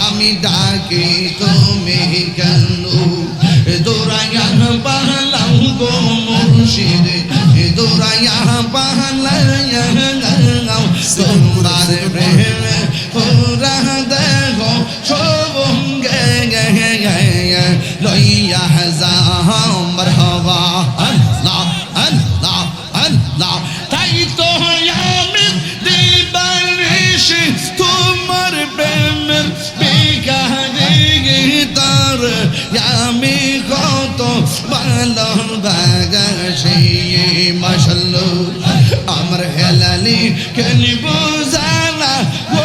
আমি ডাকি তুমি কেন দৌড়াইয়া পালাও গো মুর্শিদ দৌড়াইয়া পালাইয়া তোমার প্রেমে পুরা দেহ সবঙ্গে লইয়া যাও মারহাবা আল্লাহ আল্লাহ আল্লাহ তাই তো আমি দিবানিশি তোমার প্রেমের বিকারিতার আমি কত ভালোবাসি মাশাআল্লাহ আমার হেলালি কেন বুঝানা ও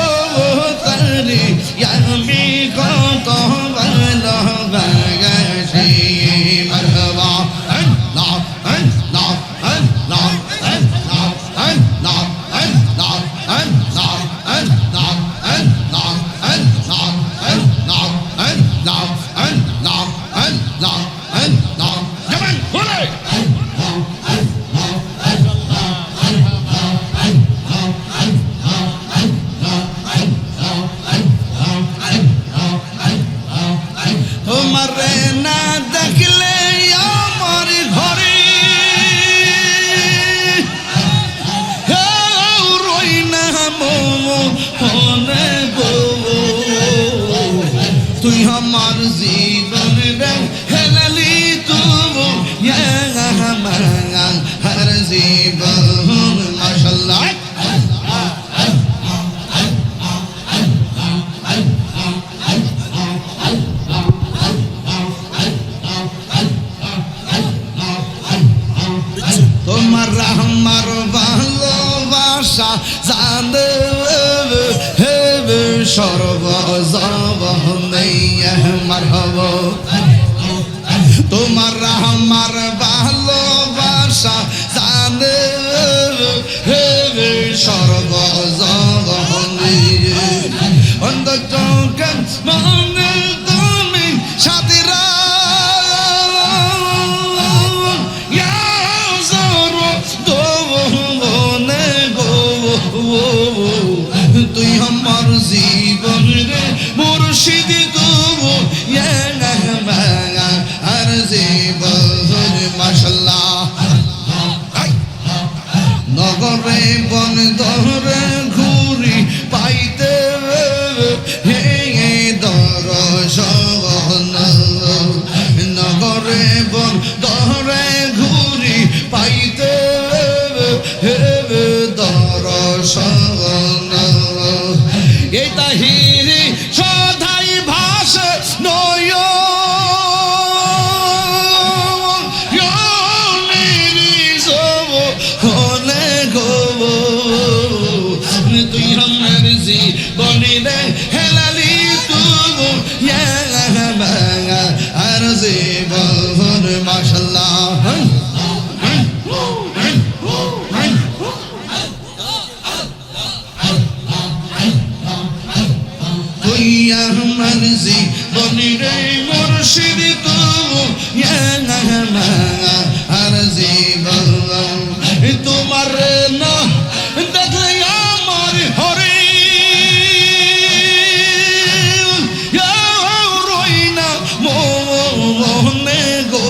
তারি আমি কত ভালোবাসি মারহাবা আল্লাহ আল্লাহ আল্লাহ আল্লাহ আল্লাহ আল্লাহ আল্লাহ আল্লাহ আল্লাহ আল্লাহ আল্লাহ আল্লাহ আল্লাহ আল্লাহ আল্লাহ জবান বলে তোমার না দেখলে আমার ঘরে রই না মনে গো তুই আমার জীবন রে হেলালি তবু হর জীবন মাশাআল্লাহ তোমার আমার ভালোবাসা জানে হেবে সর্বজবনে মারহাবা তোমার আমার ভালোবাসা জানে হেবে সর্বজবনে অন্তত মনে তুমি সাথীরা তুই আমার জীবন রে মুর্শিদ তবু আর জীবন মাশাআল্লাহ নগরে বন দরে ঘুরি পাইতে হে দর্শন নগরে বন দরে ঘুরি পাইতে হে দর্শন এই তাহিরি সদাই ভাষ নয় হলে গো তুই আমার জীবনে রে হেলালি তবু আর জীবন মাশাআল্লাহ আমার জীবনে রে মুর্শিদ তবু আর জীবন তোমার না দেখলে আমার হরে রই না মনে গো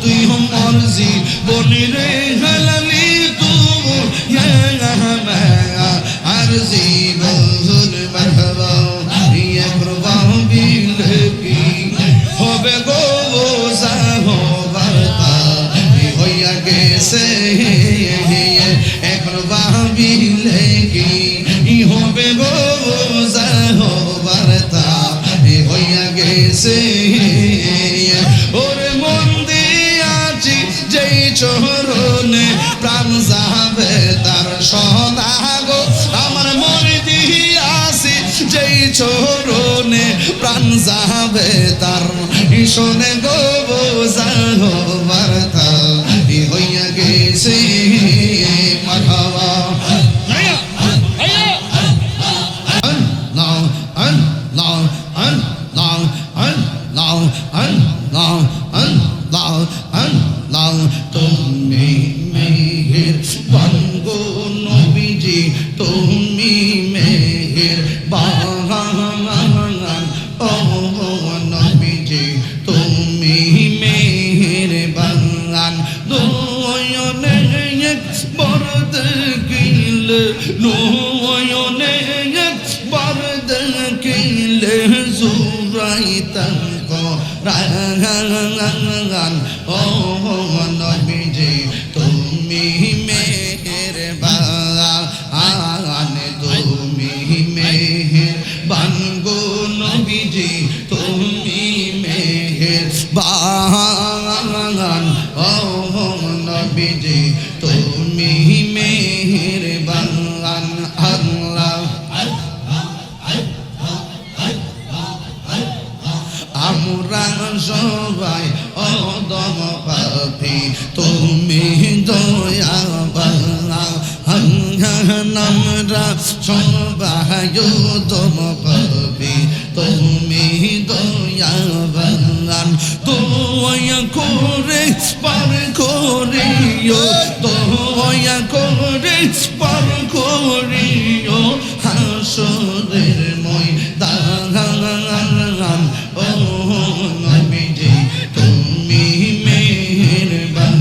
তুই আমার জীবনে রে হেলালি তবু আর জীবন মারহাবা ইয়ে প্রবাহ বিলকি হবে গো সাহবাতা হইয়া গেছে এখন ভাবিলে কি হবে গো সাহবাতা হইয়া গেছে ওরে মন দিয়াছি যেই চরণে প্রাণ যাবে তার সদা গো আমার মন দিয়াছি যেই চরণে প্রাণ যাবে তার শোনে গো সাহবাতা হইয়া গেছে মারহাবা তুমি মেহেরবান গো নবীজি তুমি মেহেরবান ফুরাইতাম কোরআন ও নবীজি তুমি মেহেরবান তুমি মেহেরবান গো নবীজি তুমি মেহেরবান ও নবীজি তুমি মেহেরবান আল্লাহ আমরা সবাই অদম পাপী তুমি দয়াবান আমরা সবাই অদম পাপী তুমি দয়াবান দয়া করে পার করিও দয়া করে পার করিও হাসরের ময়দান ও নবীজি তুমি মেহেরবান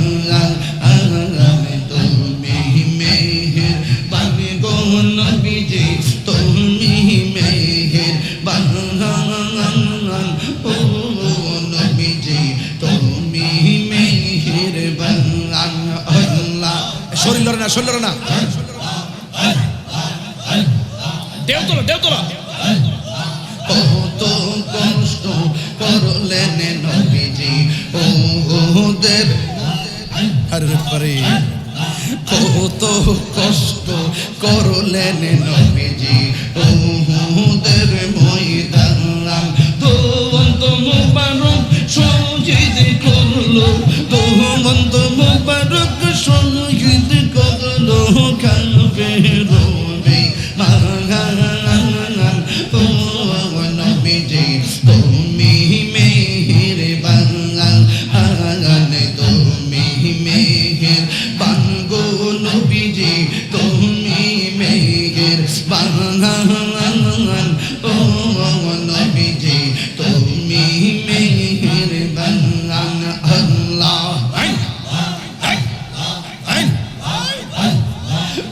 তুমি মেহেরবান গো নবীজি তুমি মেহেরবান ও নবীজি তুমি মেহেরবান আল্লাহ শরীর লড়ে না দেও তোলা কত কষ্ট করলেন নবীজি ওদের আরে পারে কত কষ্ট করলেন নবীজি ওদের ময়দান দোবন্ত মুবারক শহীদ করলো দোবন্ত মুবারক শহীদ করলো কাফের রবে ও নবীজি তুমি মেহেরবান তুমি মেহেরবান গো নবীজি তুমি মেহেরবান ও নবীজি তুমি মেহেরবান আল্লাহ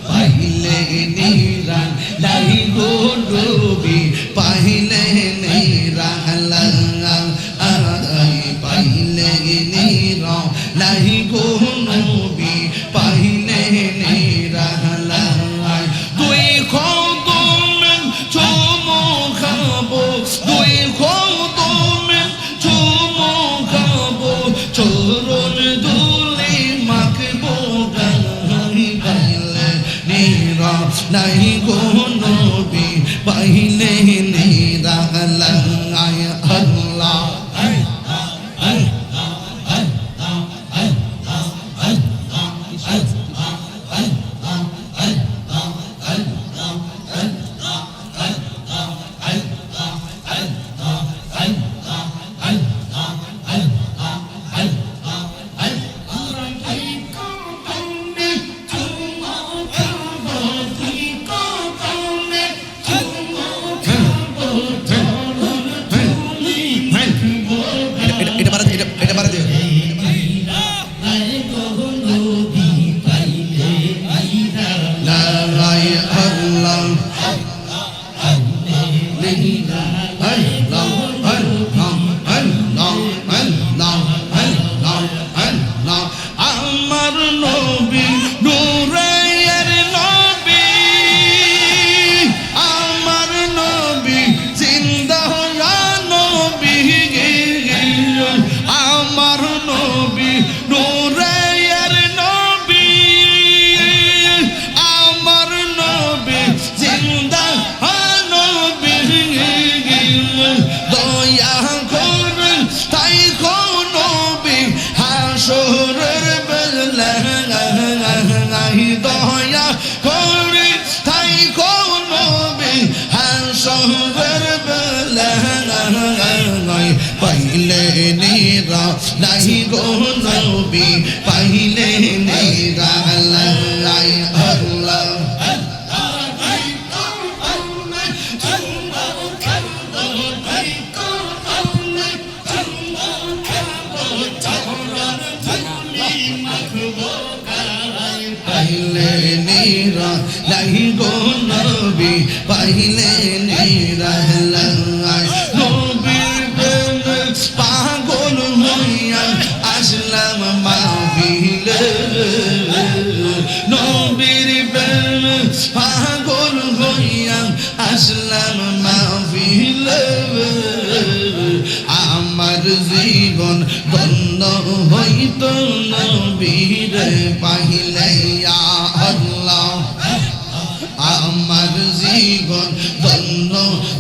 পাইলে নিরান লাই গো নবী পাইলে নিরান পাইলে নিরান লাই গো নবী পাইলে নিরান দুই কদমে চুমো খাবো দুই কদমে চুমো খাবো চরণ দুলে মাখবো পাইলে নিরান লাই গো নবী পাইলে নিরান আল্লাহ আমার নবী নূরের নবী আমার নবী জিন্দা নবী আমার নবী নূরের নবী আমার নবী জিন্দা নবী দয়া করে তাই গো নবী হাসরের দয়া করে তাই গো নবী হাসরের বেলায় পাইলে নিরা নাই গো নবী পাইলে নিরা লাই আল্লাহ পাইলে নিরা লাই গো নবী পাইলে নিরা লাই নবীর সাল্লাম মাহফিল আমার জীবন ধন্য হইত নবীর পাইলে ইয়া আল্লাহ আমার জীবন ধন্য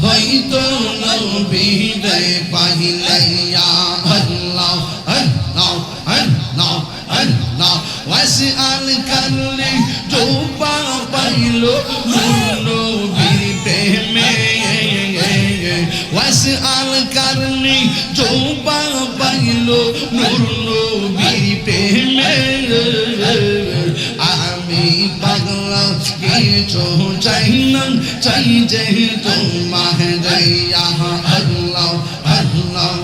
হইত নবীর পাইলে ইয়া আল্লাহ আল্লাহ আল্লাহ আল্লাহ ওয়াসআল কাল্লি জোবা পাইলো নবীর প্রেমে ওয়াসআল কাল্লি জোবা পাইলো নবীর প্রেমে আমি পাগলা কিছু চাই না চাই যে তোমার দয়া আল্লাহ আল্লাহ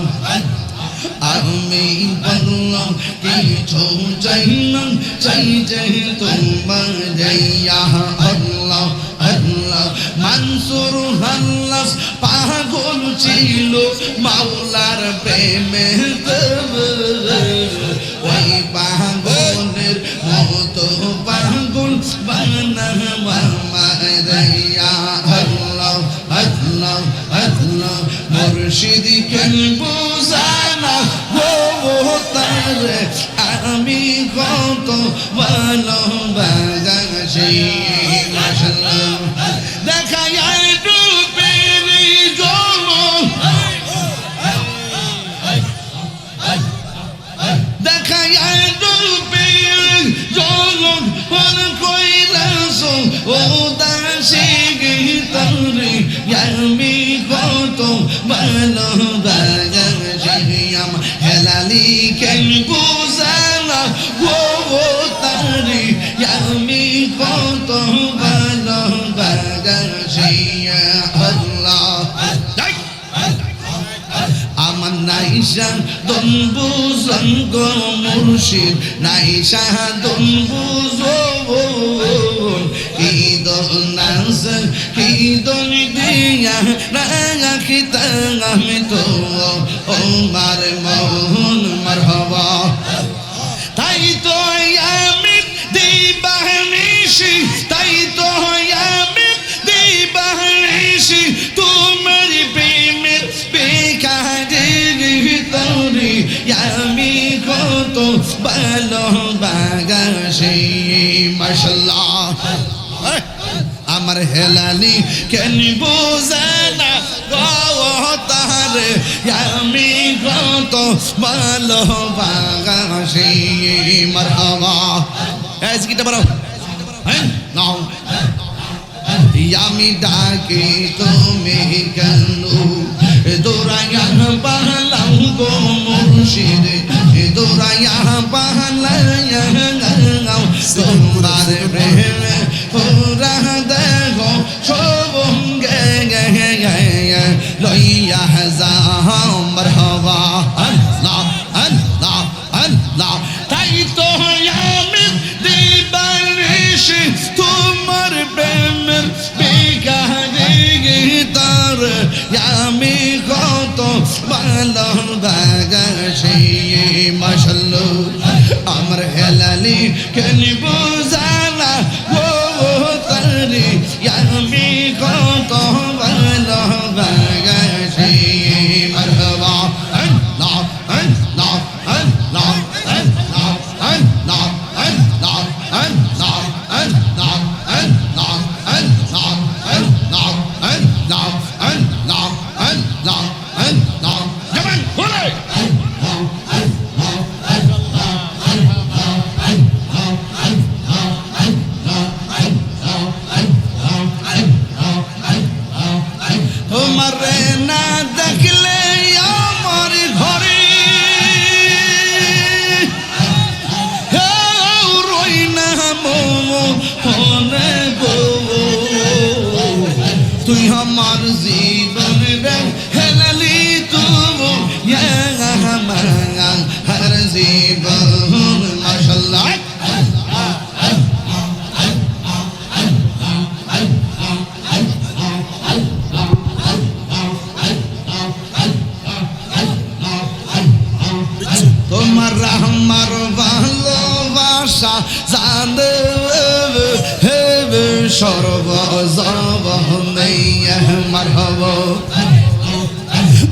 আমি পাগলা কিছু চাই না চাই যে তোমার দয়া আল্লাহ আল্লাহ মানসুর হাল্লাস পাগল ছিল মাওলার প্রেমে ওই পাগলের মতো পাগল বানাওয়া মায়া আল্লাহ আল্লাহ আল্লাহ মুর্শিদ কেন বোঝানা ও তারে আমি কত ভালোবাসি মাশাআল্লাহ দেখায় রূপের জন্য দেখায় রূপের জন্য মন কইলাস ও দাসী গীতরে আমি কত ভালোবাসি আমার হেলালি কেন বুঝানা ও তারে আমি কত ভালোবাসি আল্লাহ আমার নাইশা দন বুঝন গো মুর্শিদ নাইশা দন বুঝন কি দনাস কি দন দিয়া রাখিতা আমি তো ও মার মোহন মারহাবা তাই তো আমি দিবানিশি তাই তো আমি দিবানিশি তোমার প্রেমের বেকারে তরি আমি কত ভালোবাসি মাশাআল্লাহ আমার হেলালি কেন বোঝানা তারে আমি কত ভালোবাসি মারহাবা এসকিটা বলো হ্যাঁ নাও আমি ডাকি তুমি কেন দৌড়াইয়া পালাও গো মুর্শিদ দৌড়াইয়া পালাইয়া তোমার প্রেমে পুরা দেহ সবঙ্গে লইয়া যাও মারহাবা আল্লাহ আল্লাহ আল্লাহ তাই তো আমি দিবানিশি তোমার প্রেমের বেকারে গীতার আমি কত ভালোবাসি মাশাআল্লাহ আমার হেলালি কেন বুঝানা ও তারে আমি কত ভালোবাসি মারহাবা আল্লাহ আল্লাহ আল্লাহ আল্লাহ আল্লাহ আল্লাহ আল্লাহ আল্লাহ আল্লাহ আল্লাহ আল্লাহ আল্লাহ আল্লাহ আল্লাহ আল্লাহ জবান বলে তোমার না দেখলে আমার ঘরে রই না মনে গো তুই আমার জীবন রে হেলালি তুমি হর জীবন মাশাআল্লাহ তোমার আমার ভালোবাসা জানে হেবে সর্বজবনে মারহাবা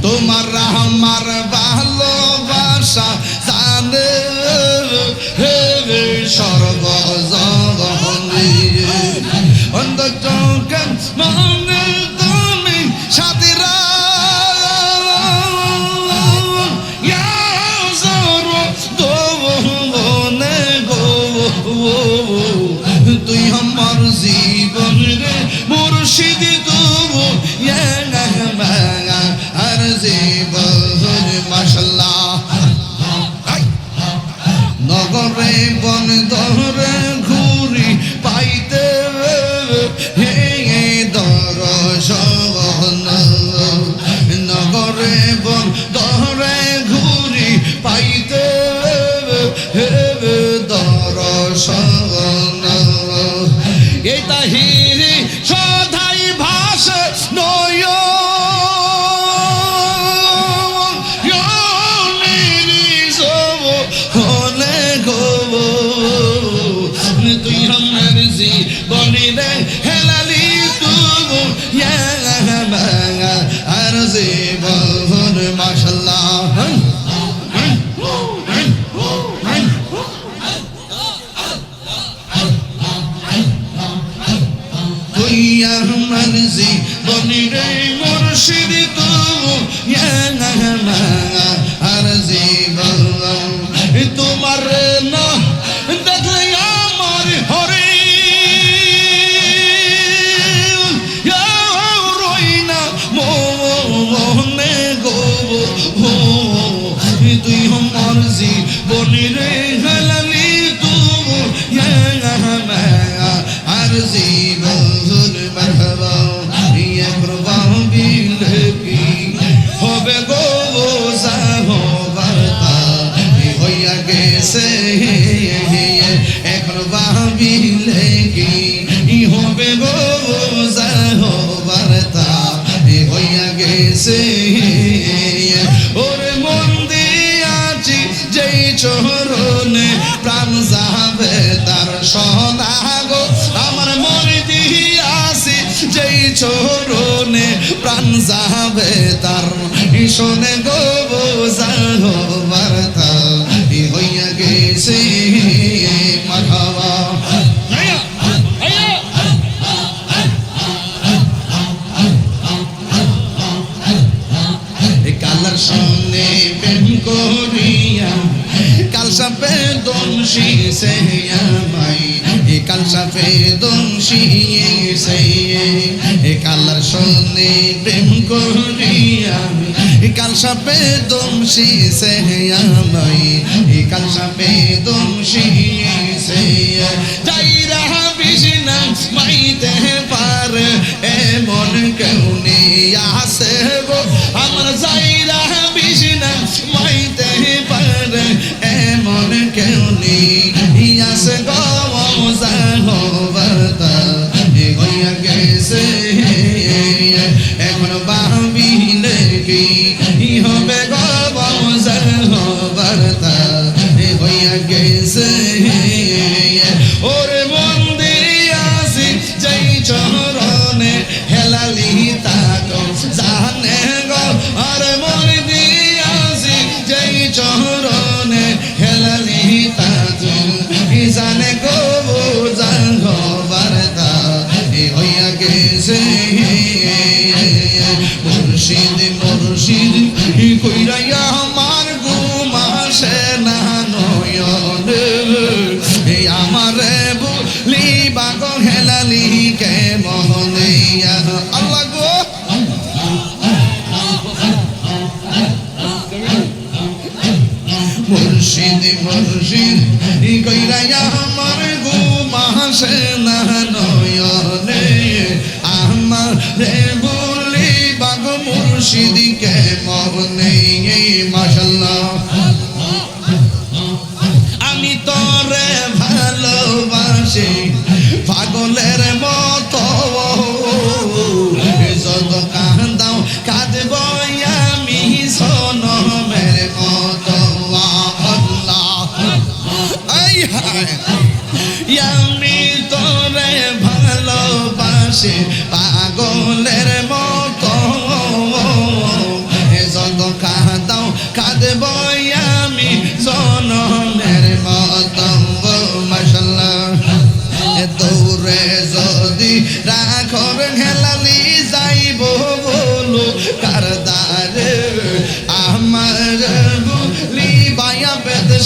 তোমার আমার ভালোবাসা জানে সর্বজগনে অন্তত মনে তুমি সাথীরা তুই আমার জীবন রে মুর্শিদ তবু আর জীবন মাশাআল্লাহ নগরে বন ধরে ঘুরি পাইতে হে দর্শন নগরে বন ধরে ঘুরি পাইতে হে দর্শন এই তাহিরি সদাই ভাষা নয় তুই আমার জীবনে রে হেলালি তবু আর জীবন মাশাআল্লাহ তুই আমার জীবনে রে মুর্শিদ তবু আর জীবন তোমার না দেখলে আমার হরে রই না মনে গো তুই আমার জীবনে রে হেলালি তবু আর জীবন মারহাবা ইয়া প্রবাহ বিলে কি হবে গো সাহবাতা হইয়া গেছে এখন ভাবিলে কি হবে গো সাহবাতা হইয়া গেছে ওরে মন দিয়াছি যেই চরণে প্রাণ যাবে তার সদা গো আমার মন দিয়াছি যেই চরণে প্রাণ যাবে তার শোনে গো সাহবাতা হইয়া গেছে মারহাবা কালার সঙ্গে প্রেম করিয়া কালসা পে দোষী সে আমায় কালসা পে দোষী সে কালার সঙ্গে প্রেম করিয়া কালসা পে দোষী সে আমায় কালসা পে দোষী সে যাইরা বিষ্ণা মাইতে পারে এমন কেউ নেই আসে গো আমার যাইরা বিষ্ণা মাইতে পারে এমন কেউ নেই আসে গো সাহবাতা হইয়া গেছে এখন ভাবিলে কি হবে গো সাহবাতা হইয়া গেছে ওরে মন দিয়াছি যেই চরণে হেলালি তাকো জানে গো আর মন দিয়াছি যেই চরণে হেলালি তাকো জানে গো সাহবাতা হইয়া গেছে মুর্শিদ মুর্শিদ কইরাইয়া আমার ঘুমাসে না নয়ন আমারে বলি বাগো হেলালি কে মোহনে আল্লাহ গো মুর্শিদ মুর্শিদ কইরাইয়া আমার ঘুমাসে না নয়নে আমারে বলি বাগো মুর্শিদ কে মোহনে মাশাআল্লাহ আমি তোরে ভালোবাসি পাগলের মতো যত কাঁদাও কাঁদব আমি সনমের মতো আল্লাহ আমি তোরে ভালোবাসি পাগলের মতো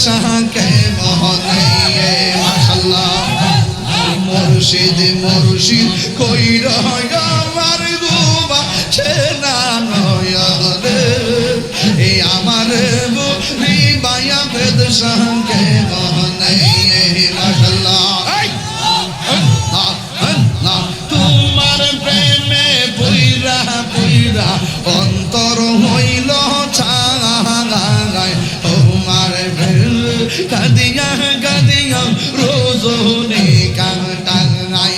শাহকে মহনে মাশাআল্লাহ মুর্শিদ মুর্শিদ কইর আমার গুবা সেনা নয়রে এই আমার বুড়ি বায়া বেদ শাহকে মহনে মাশাআল্লাহ তোমার প্রেমে পুইরা পুইরা অন্তর হইল ছাগায় তোমার কাদিয়া কাদিয়া রোজনে কাটাই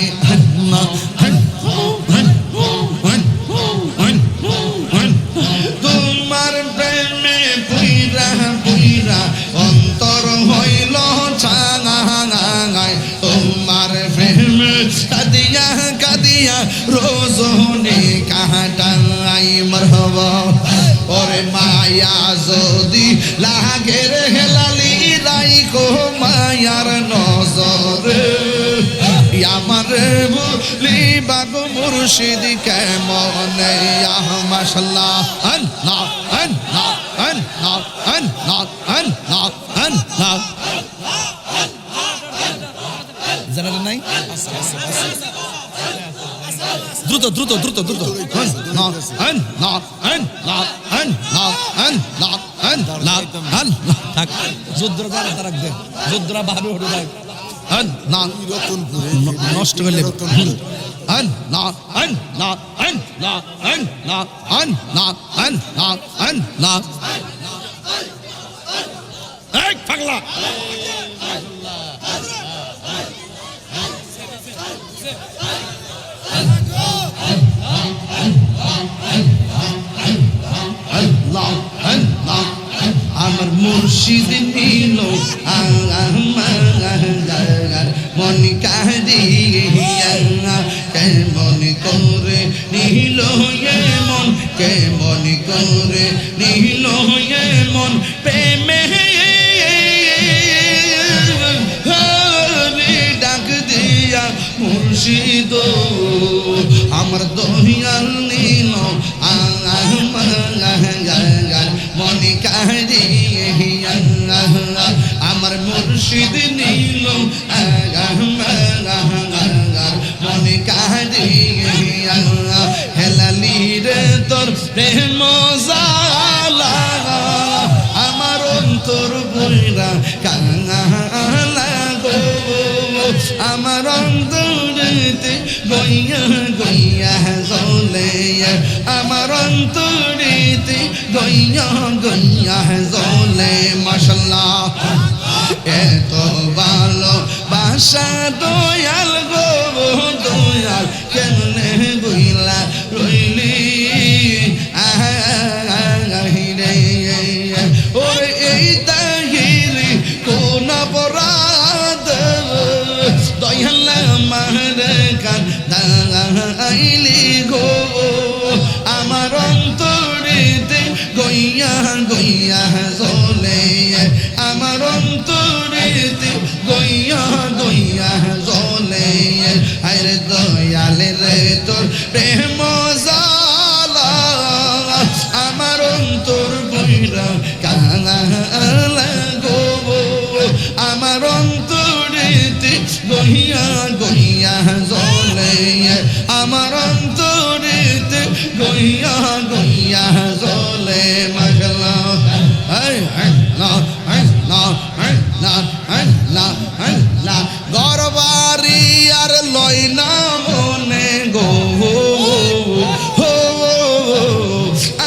তোমার প্রেমে পুইরা পুইরা অন্তর হইল ছাগায় তোমার প্রেমে কাদিয়া কাদিয়া রোজনে কাটাই মারহাবা ওরে মায়া যদি লাগে রে হেলালি রাইকো মায়ার নজরে আমার বলি বাগো মুর্শিদ কেমনে মাশাআল্লাহ আল্লাহ আল্লাহ আল্লাহ আল্লাহ আল্লাহ আল্লাহ জানা নাই দ্রুত দ্রুত দ্রুত দ্রুত যোদ্ধরা ভাবে ওঠে দেখ নষ্ট করলে পাগলা আমার মুর্শিদ নিল মন কাঁদিয়া কেমন করে নিল মন কেমন করে নিল মন প্রেমে ডাক দিয়া মুর্শিদ আমার দহিয়াল নিল মন কাঁদিয়া আমার মুর্শিদ নীল মন কাঁদিয়া হেলালি রে তোর প্রেম জালা আমার অন্তর বইরা কাঙালা গো আমার অন্তরেতে গইয়া গইয়া জ্বলে আমার অন্তরেতে গইয়া গইয়া জ্বলে মাশাআল্লাহ এত ভালো বাসা দয়াল গো দয়াল কেমনে গইলা রইলি রে ওরে এই তাহিরি কোন অপরাধ দয়াল আমার কান দাইলি গো আমার অন্তরেতে গইয়া গইয়া জ্বলে আমার অন্তরেতে গইয়া গইয়া জ্বলে আরে দয়াল রে তোর প্রেম জালা আমার অন্তর বইরা কাঙালা গো আমার অন্তরেতে গইয়া গইয়া জ্বলে আমার অন্তরেতে গইয়া গইয়া জ্বলে মাশাআল্লাহ গরবারি আর লয় না মনে গো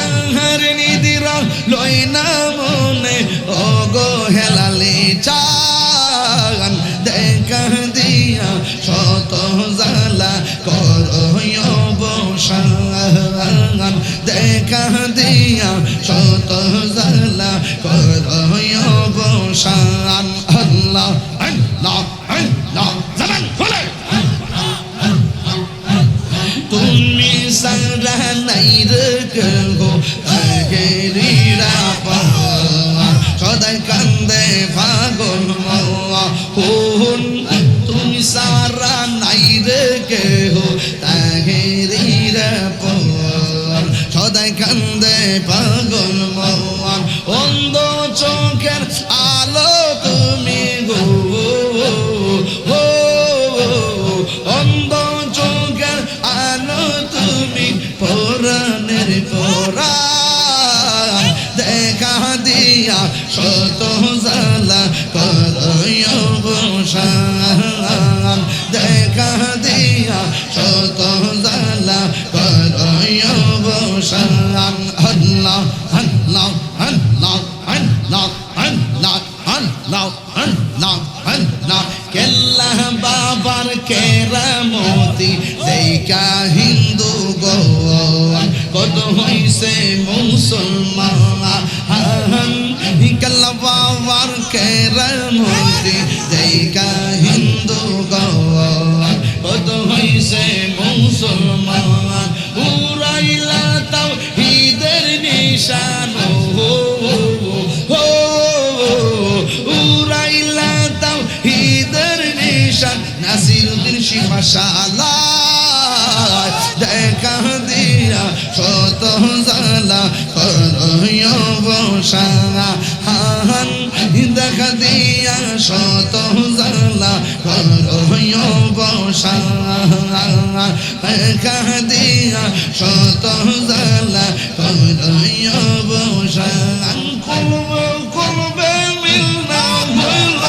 আহার নিদিরা লয় না মনে ও গো হেলালি চান দেখা দিয়া শত জালা করয় বসান দেখা দিয়া শত জালা করয় বসান আল্লাহ আল্লাহ আল্লাহ জামান বলে তুমি সারা নাই রে গো আগেরিরা পাওয়া সদাই কান্দে পাগল মাওয়া কোন তুমি সারা নাই রে গো আগেরিরা পাওয়া সদাই কান্দে পাগল মাওয়া অন্ধ চোখের আলো শত জ্বালা করয় অবসান দেখা দিয়া শত জ্বালা করয় অবসান আল্লাহ আল্লাহ আল্লাহ আল্লাহ আল্লাহ আল্লাহ আল্লাহ আল্লাহ কেল্লা বাবার কেরামতি দেখা হিন্দু গোয়ান কত হইছে মুসলমান কেল্লা বাবার কেরামতি দেখা হিন্দু গোয়ান কত হইছে মুসলমান উড়াইলা তাওহীদের নিশান উড়াইলা তাওহীদের নিশান নাসিরউদ্দিন শিফাশালায় দেখা দিয়া শত জ্বালা করয় অবসান দেখা দিয়া শত জ্বালা করয় অবসান দেখা দিয়া শত জ্বালা করয় অবসান কলবে কলবে মিল না হইল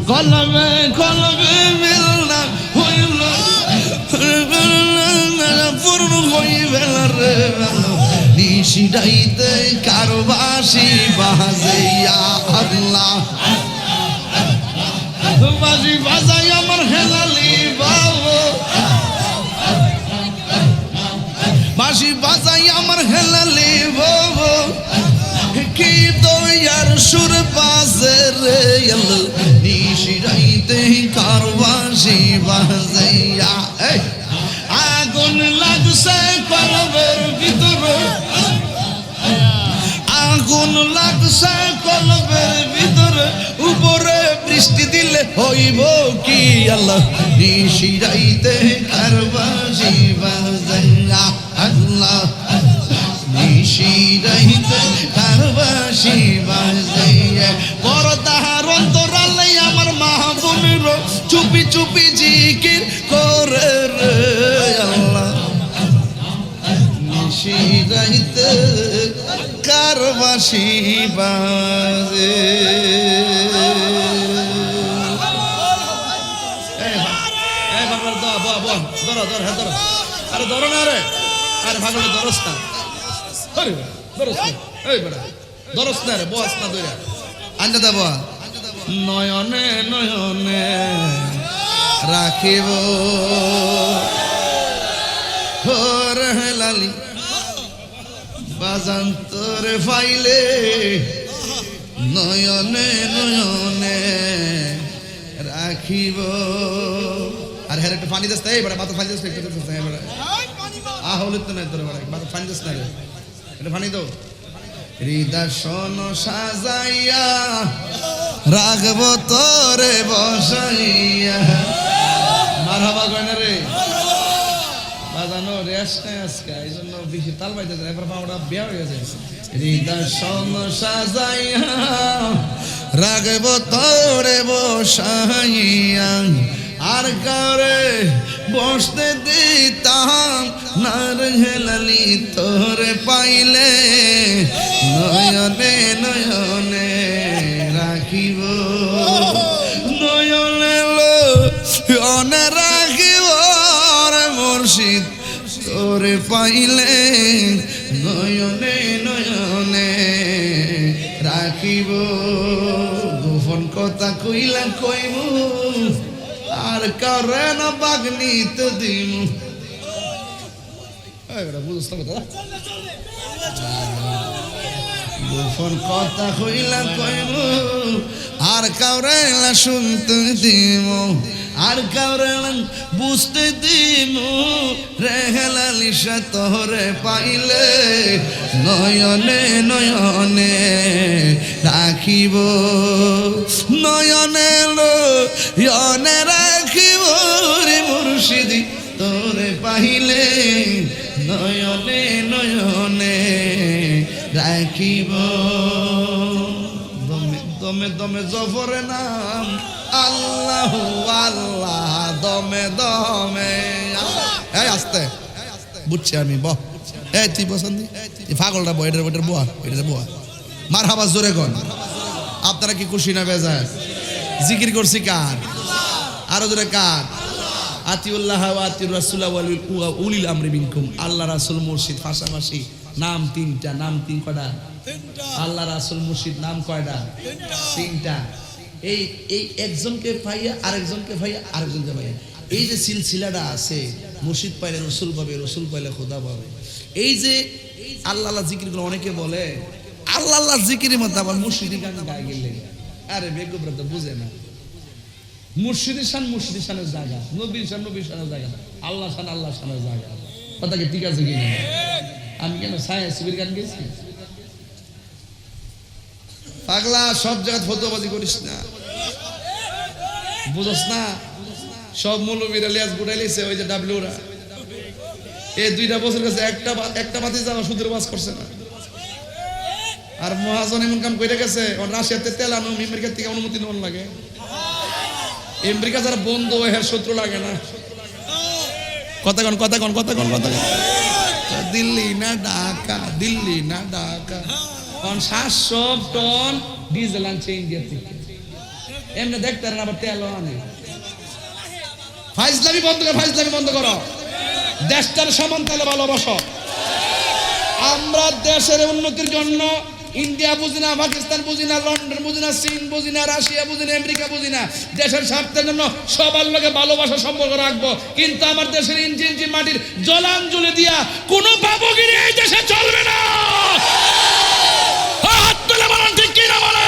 কলবে কলবে মিল না হইল পূর্ণ হইবে রে নিশিরাইতে কারবাসি বাজাইয়া আল্লাহ বাজি বাজাই আমার হেলালি বাবু বাজি বাজাই আমার হেলালি বাবু কি দয়ার সুর বাজে রে নিশিরাইতে কারবাসি বাজাইয়া আগুন লাগছে কলবের ভিতরে আগুন লাগছে কলবের ভিতরে উপরে বৃষ্টি দিলে হইব কি আল্লাহ নিশিরাইতে কারবাসি বাজাইয়া আল্লাহ নিশিরাইতে কারবাসি বাজাইয়া পরদার অন্তরালে আমার মাহবুবের চুপি চুপি জিকির করে রে আল্লাহ নিশিরাইতে কারবাসি বাজে আরে ধরো না রে আরে ভাগলে ধরস না ধরস না রে বস না ধরে আনতে দেব নয়নে নয়নে রাখিব লালি বাজান তোরে ফাইলে নয়নে নয়নে রাখিব আর হ্যাঁ একটু পানি দিস তাই এবারে মাথা পানি দিস একটু এবারে হলে তো নাই তোর এবারে মাথা পানি দিস না রে একটু পানি দাও হৃদয় শোন সাজাইয়া রাখব তোরে বসাইয়া মারহাবা কয়না রে বাজানো রেস নাই আজকে এই জন্য বেশি তাল পাইতেছে একবার পাওয়াটা বিয়া হয়ে গেছে হৃদয় শোন সাজাইয়া রাখব তোরে বসাইয়া আর কারে বসতে দিতাম না হেলালি তোরে পাইলে নয়নে নয়নে রাখিব নয়নে লয়নে রাখিব রে মুর্শিদ তোরে পাইলে নয়নে নয়নে রাখিব গোপন কথা কইলা কইমু আর কারে না বাগনি তো দিমু বুঝতে কথা গোপন কথা কইলা কইমু আর কারে না শুনতে দিমু আর কারে বুঝতে দিমু রে হেলালিশা তোরে পাইলে নয়নে নয়নে রাখিব নয়নে নয়নে রাখিব রে মুর্শিদি তোরে পাইলে নয়নে নয়নে রাখিব দমে দমে জফরে নাম আল্লাহু আল্লাহ দমে দমে। এই আস্তে বুঝছি আমি বহ। এই তুই পছন্দ এই পাগলটা বই এটার বইটার বুয়া এটার বুয়া মার হাবা জোরে কোন। আপনারা কি খুশি না বেজার? জিকির করছি কার? আরো জোরে কার? আতিউল্লাহ ওয়া আতিউর রাসূল ওয়া উলিল আমরি মিনকুম। আল্লাহ রাসূল মুর্শিদ পাশাপাশি নাম তিনটা। নাম তিন কয়টা? আল্লাহ রাসূল মুর্শিদ নাম কয়টা? তিনটা। এই এই একজনকে পাইয়া আরেকজনকে পাইয়া আরেকজনকে পাইয়া এই যে সিলসিলাটা আছে, মুর্শিদ পাইলে রসুল পাবে, রসুল পাইলে খোদা পাবে। এই যে আল্লাহ আল্লাহ জিকিরগুলো অনেকে বলে আল্লাহ আল্লাহ জিকিরের মধ্যে আবার মুর্শিদি গান গায়ে গেলে আরে বেগবরা তো বুঝে না। মুর্শিদের শান মুর্শিদের শানের জায়গা, নবীর শান নবীর শানের জায়গা, আল্লাহ শান আল্লাহ শানের জায়গা। কথা কি ঠিক আছে কিনা? আমি কেন সায়েন্স ছবির গান গেছি? পাগলা সব জায়গায় ফতোয়াবাজি করিস না, বুঝস না? সব মৌলবীরা লিয়াজ গুটাইলেছে ওই যে ডাব্লিউরা। এই 2টা বছর কাছে একটা বাতি যাওয়া সুদের বাস করছে না। আর মহাজন এমন কাম করে গেছে রাশিয়াতে তেল আনো আমেরিকার থেকে অনুমতি নেওয়ার লাগে। আমেরিকা যারা বন্ধু হ্যাঁ শত্রু লাগে না। কথা কন কথা কন কথা কন কথা কন। দিল্লি না ঢাকা, দিল্লি না ঢাকা। 700 টন ডিজেল আনছে ইন্ডিয়া থেকে। এমনি দেখতে আবার তেল আনে। ফাইজলামি বন্ধ করো, ফাইজলামি বন্ধ করো। দেশটার সমান তালে ভালোবাসো। আমরা দেশের উন্নতির জন্য ইন্ডিয়া বুঝি না, পাকিস্তান বুঝি না, লন্ডন বুঝি না, চীন বুঝি না, রাশিয়া বুঝি না, আমেরিকা বুঝি না। দেশের স্বার্থের জন্য সবার লোকে ভালোবাসা সম্পর্ক রাখবো। কিন্তু আমার দেশের ইঞ্চি ইঞ্চি মাটির জলাঞ্জলি দিয়া কোনো বাবুগিরি এই দেশে চলবে না। হাত তুলে বলেন ঠিক কিনা বলেন।